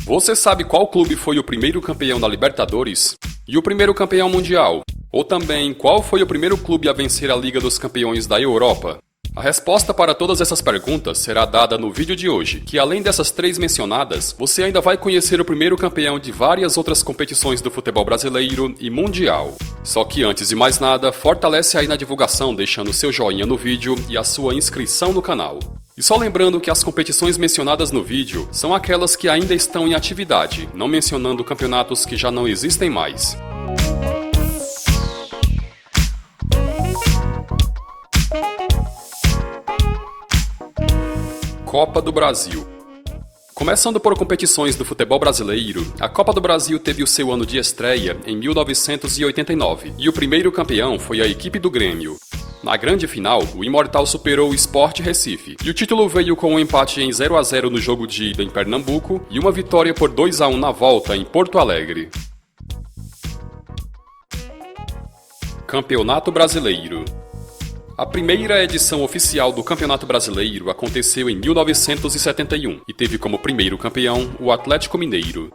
Você sabe qual clube foi o primeiro campeão da Libertadores? E o primeiro campeão mundial? Ou também, qual foi o primeiro clube a vencer a Liga dos Campeões da Europa? A resposta para todas essas perguntas será dada no vídeo de hoje, que além dessas três mencionadas, você ainda vai conhecer o primeiro campeão de várias outras competições do futebol brasileiro e mundial. Só que antes de mais nada, fortalece aí na divulgação deixando seu joinha no vídeo e a sua inscrição no canal. E só lembrando que as competições mencionadas no vídeo são aquelas que ainda estão em atividade, não mencionando campeonatos que já não existem mais. Copa do Brasil. Começando por competições do futebol brasileiro, a Copa do Brasil teve o seu ano de estreia em 1989, e o primeiro campeão foi a equipe do Grêmio. Na grande final, o Imortal superou o Sport Recife, e o título veio com um empate em 0-0 no jogo de ida em Pernambuco e uma vitória por 2-1 na volta em Porto Alegre. Campeonato Brasileiro. A primeira edição oficial do Campeonato Brasileiro aconteceu em 1971 e teve como primeiro campeão o Atlético Mineiro.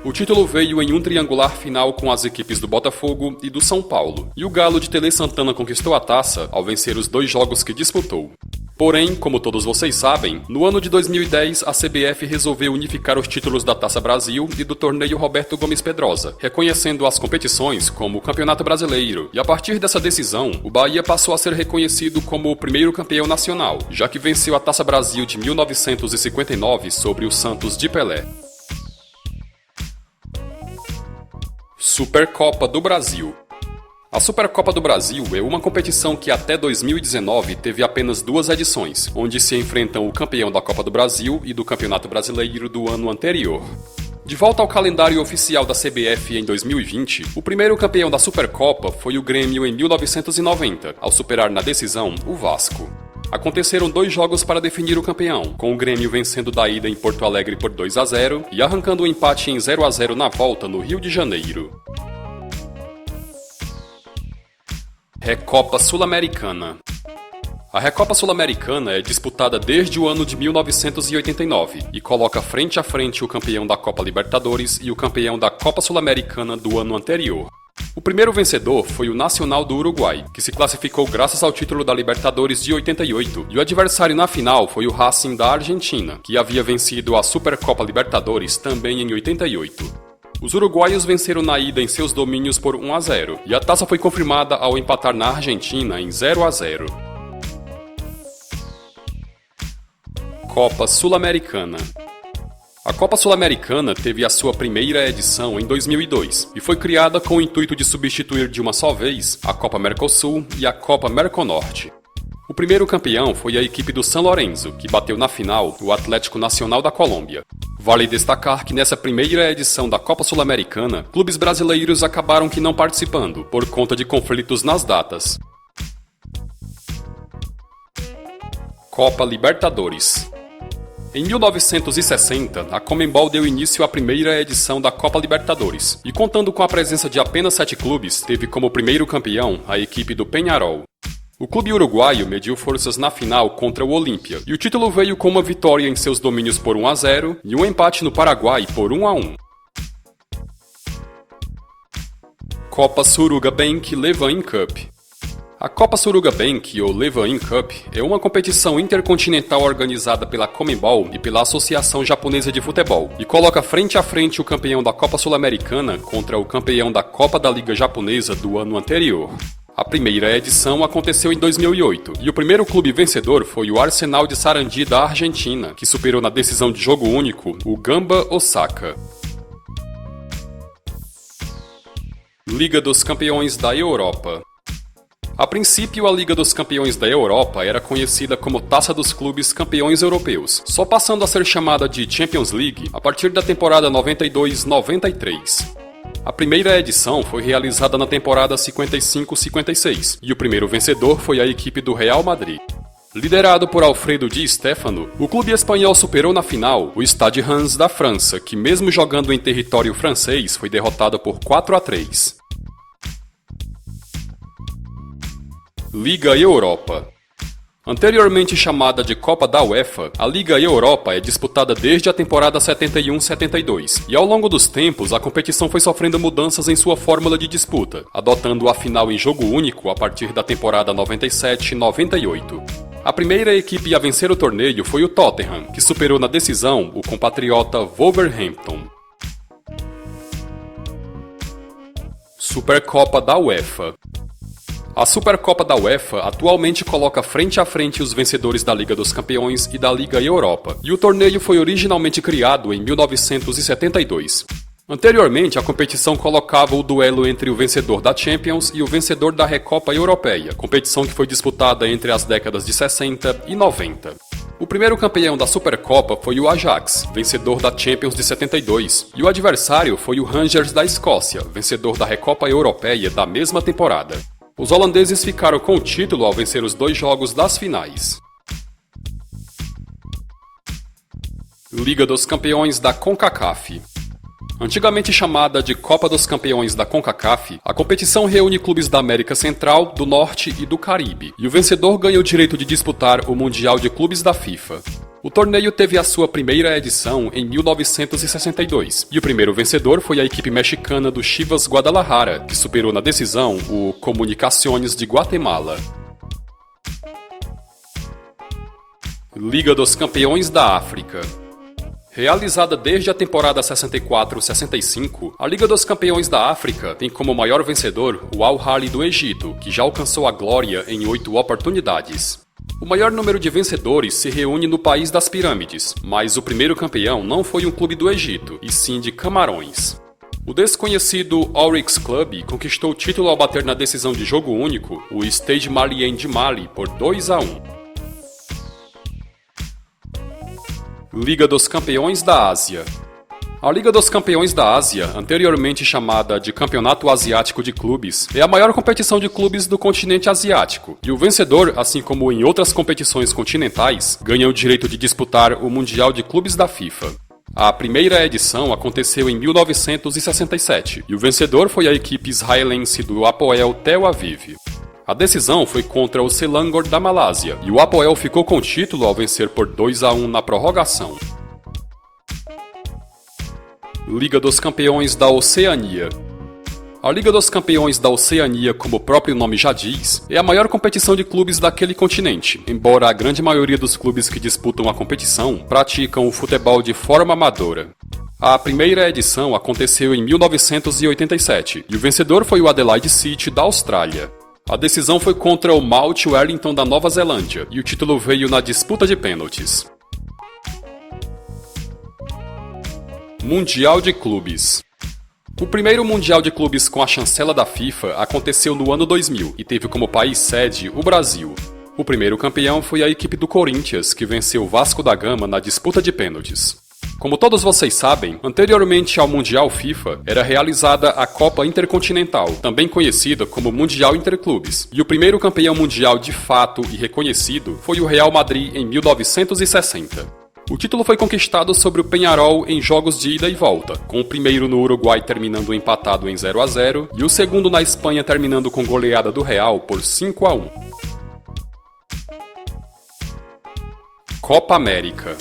O título veio em um triangular final com as equipes do Botafogo e do São Paulo, e o Galo de Tele Santana conquistou a taça ao vencer os dois jogos que disputou. Porém, como todos vocês sabem, no ano de 2010 a CBF resolveu unificar os títulos da Taça Brasil e do torneio Roberto Gomes Pedrosa, reconhecendo as competições como o Campeonato Brasileiro, e a partir dessa decisão, o Bahia passou a ser reconhecido como o primeiro campeão nacional, já que venceu a Taça Brasil de 1959 sobre o Santos de Pelé. Supercopa do Brasil. A Supercopa do Brasil é uma competição que até 2019 teve apenas duas edições, onde se enfrentam o campeão da Copa do Brasil e do Campeonato Brasileiro do ano anterior. De volta ao calendário oficial da CBF em 2020, o primeiro campeão da Supercopa foi o Grêmio em 1990, ao superar na decisão o Vasco. Aconteceram dois jogos para definir o campeão, com o Grêmio vencendo da ida em Porto Alegre por 2-0 e arrancando o empate em 0-0 na volta no Rio de Janeiro. Recopa Sul-Americana. A Recopa Sul-Americana é disputada desde o ano de 1989 e coloca frente a frente o campeão da Copa Libertadores e o campeão da Copa Sul-Americana do ano anterior. O primeiro vencedor foi o Nacional do Uruguai, que se classificou graças ao título da Libertadores de 88, e o adversário na final foi o Racing da Argentina, que havia vencido a Supercopa Libertadores também em 88. Os uruguaios venceram na ida em seus domínios por 1-0, e a taça foi confirmada ao empatar na Argentina em 0-0. Copa Sul-Americana. A Copa Sul-Americana teve a sua primeira edição em 2002 e foi criada com o intuito de substituir de uma só vez a Copa Mercosul e a Copa Merconorte. O primeiro campeão foi a equipe do San Lorenzo, que bateu na final o Atlético Nacional da Colômbia. Vale destacar que nessa primeira edição da Copa Sul-Americana, clubes brasileiros acabaram que não participando, por conta de conflitos nas datas. Copa Libertadores. Em 1960, a Conmebol deu início à primeira edição da Copa Libertadores, e contando com a presença de apenas 7 clubes, teve como primeiro campeão a equipe do Peñarol. O clube uruguaio mediu forças na final contra o Olímpia, e o título veio com uma vitória em seus domínios por 1-0 e um empate no Paraguai por 1-1. Copa Suruga Bank Levain Cup. A Copa Suruga Bank, ou Levain Cup, é uma competição intercontinental organizada pela Conmebol e pela Associação Japonesa de Futebol, e coloca frente a frente o campeão da Copa Sul-Americana contra o campeão da Copa da Liga Japonesa do ano anterior. A primeira edição aconteceu em 2008, e o primeiro clube vencedor foi o Arsenal de Sarandi da Argentina, que superou na decisão de jogo único o Gamba Osaka. Liga dos Campeões da Europa. A princípio, a Liga dos Campeões da Europa era conhecida como Taça dos Clubes Campeões Europeus, só passando a ser chamada de Champions League a partir da temporada 92-93. A primeira edição foi realizada na temporada 55-56, e o primeiro vencedor foi a equipe do Real Madrid. Liderado por Alfredo Di Stéfano, o clube espanhol superou na final o Stade Reims da França, que mesmo jogando em território francês foi derrotado por 4-3. Liga Europa. Anteriormente chamada de Copa da UEFA, a Liga Europa é disputada desde a temporada 71-72, e ao longo dos tempos a competição foi sofrendo mudanças em sua fórmula de disputa, adotando a final em jogo único a partir da temporada 97-98. A primeira equipe a vencer o torneio foi o Tottenham, que superou na decisão o compatriota Wolverhampton. Supercopa da UEFA. A Supercopa da UEFA atualmente coloca frente a frente os vencedores da Liga dos Campeões e da Liga Europa, e o torneio foi originalmente criado em 1972. Anteriormente, a competição colocava o duelo entre o vencedor da Champions e o vencedor da Recopa Europeia, competição que foi disputada entre as décadas de 60 e 90. O primeiro campeão da Supercopa foi o Ajax, vencedor da Champions de 72, e o adversário foi o Rangers da Escócia, vencedor da Recopa Europeia da mesma temporada. Os holandeses ficaram com o título ao vencer os 2 jogos das finais. Liga dos Campeões da CONCACAF. Antigamente chamada de Copa dos Campeões da CONCACAF, a competição reúne clubes da América Central, do Norte e do Caribe, e o vencedor ganha o direito de disputar o Mundial de Clubes da FIFA. O torneio teve a sua primeira edição em 1962, e o primeiro vencedor foi a equipe mexicana do Chivas Guadalajara, que superou na decisão o Comunicaciones de Guatemala. Liga dos Campeões da África. Realizada desde a temporada 64-65, a Liga dos Campeões da África tem como maior vencedor o Al-Ahly do Egito, que já alcançou a glória em 8 oportunidades. O maior número de vencedores se reúne no País das Pirâmides, mas o primeiro campeão não foi um clube do Egito, e sim de Camarões. O desconhecido Oryx Club conquistou o título ao bater na decisão de jogo único o Stade Malien de Mali por 2-1. Liga dos Campeões da Ásia. A Liga dos Campeões da Ásia, anteriormente chamada de Campeonato Asiático de Clubes, é a maior competição de clubes do continente asiático, e o vencedor, assim como em outras competições continentais, ganha o direito de disputar o Mundial de Clubes da FIFA. A primeira edição aconteceu em 1967, e o vencedor foi a equipe israelense do Hapoel Tel Aviv. A decisão foi contra o Selangor da Malásia, e o Hapoel ficou com o título ao vencer por 2-1 na prorrogação. Liga dos Campeões da Oceania. A Liga dos Campeões da Oceania, como o próprio nome já diz, é a maior competição de clubes daquele continente, embora a grande maioria dos clubes que disputam a competição praticam o futebol de forma amadora. A primeira edição aconteceu em 1987, e o vencedor foi o Adelaide City da Austrália. A decisão foi contra o Mount Wellington da Nova Zelândia, e o título veio na disputa de pênaltis. Mundial de Clubes. O primeiro Mundial de Clubes com a chancela da FIFA aconteceu no ano 2000 e teve como país sede o Brasil. O primeiro campeão foi a equipe do Corinthians, que venceu o Vasco da Gama na disputa de pênaltis. Como todos vocês sabem, anteriormente ao Mundial FIFA, era realizada a Copa Intercontinental, também conhecida como Mundial Interclubes, e o primeiro campeão mundial de fato e reconhecido foi o Real Madrid em 1960. O título foi conquistado sobre o Peñarol em jogos de ida e volta, com o primeiro no Uruguai terminando empatado em 0-0 e o segundo na Espanha terminando com goleada do Real por 5-1. Copa América.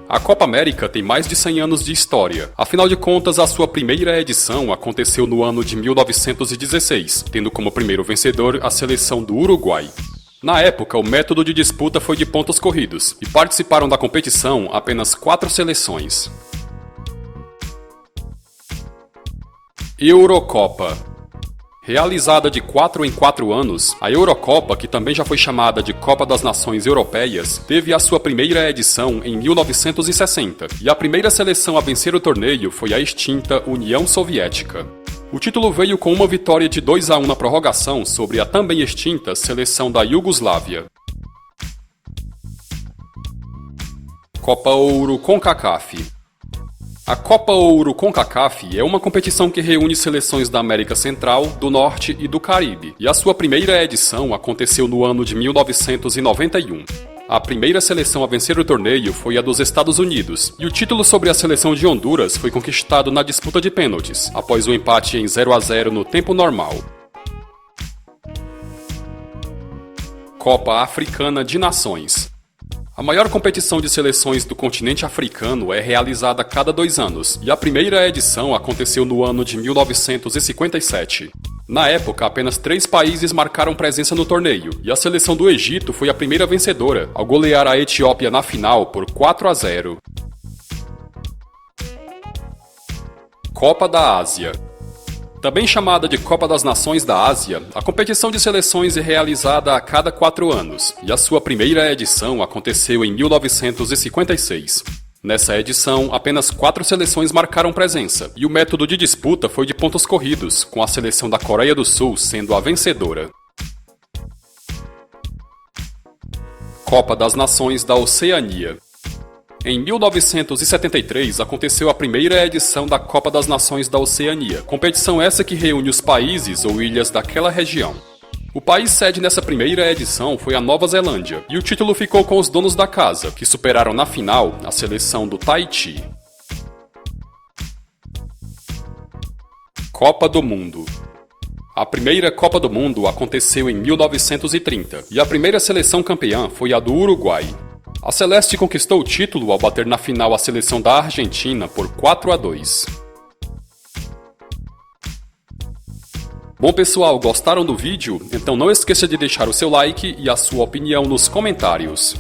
A Copa América tem mais de 100 anos de história. Afinal de contas, a sua primeira edição aconteceu no ano de 1916, tendo como primeiro vencedor a seleção do Uruguai. Na época, o método de disputa foi de pontos corridos, e participaram da competição apenas 4 seleções. Eurocopa. Realizada de 4 em 4 anos, a Eurocopa, que também já foi chamada de Copa das Nações Europeias, teve a sua primeira edição em 1960, e a primeira seleção a vencer o torneio foi a extinta União Soviética. O título veio com uma vitória de 2-1 na prorrogação sobre a também extinta seleção da Iugoslávia. Copa Ouro CONCACAF. A Copa Ouro CONCACAF é uma competição que reúne seleções da América Central, do Norte e do Caribe, e a sua primeira edição aconteceu no ano de 1991. A primeira seleção a vencer o torneio foi a dos Estados Unidos, e o título sobre a seleção de Honduras foi conquistado na disputa de pênaltis, após o empate em 0-0 no tempo normal. Copa Africana de Nações. A maior competição de seleções do continente africano é realizada a cada 2 anos, e a primeira edição aconteceu no ano de 1957. Na época, apenas 3 países marcaram presença no torneio, e a seleção do Egito foi a primeira vencedora, ao golear a Etiópia na final por 4-0. Copa da Ásia. Também chamada de Copa das Nações da Ásia, a competição de seleções é realizada a cada 4 anos, e a sua primeira edição aconteceu em 1956. Nessa edição, apenas 4 seleções marcaram presença, e o método de disputa foi de pontos corridos, com a seleção da Coreia do Sul sendo a vencedora. Copa das Nações da Oceania. Em 1973, aconteceu a primeira edição da Copa das Nações da Oceania, competição essa que reúne os países ou ilhas daquela região. O país sede nessa primeira edição foi a Nova Zelândia, e o título ficou com os donos da casa, que superaram na final a seleção do Tahiti. Copa do Mundo. A primeira Copa do Mundo aconteceu em 1930, e a primeira seleção campeã foi a do Uruguai. A Celeste conquistou o título ao bater na final a seleção da Argentina por 4-2. Bom pessoal, gostaram do vídeo? Então não esqueça de deixar o seu like e a sua opinião nos comentários.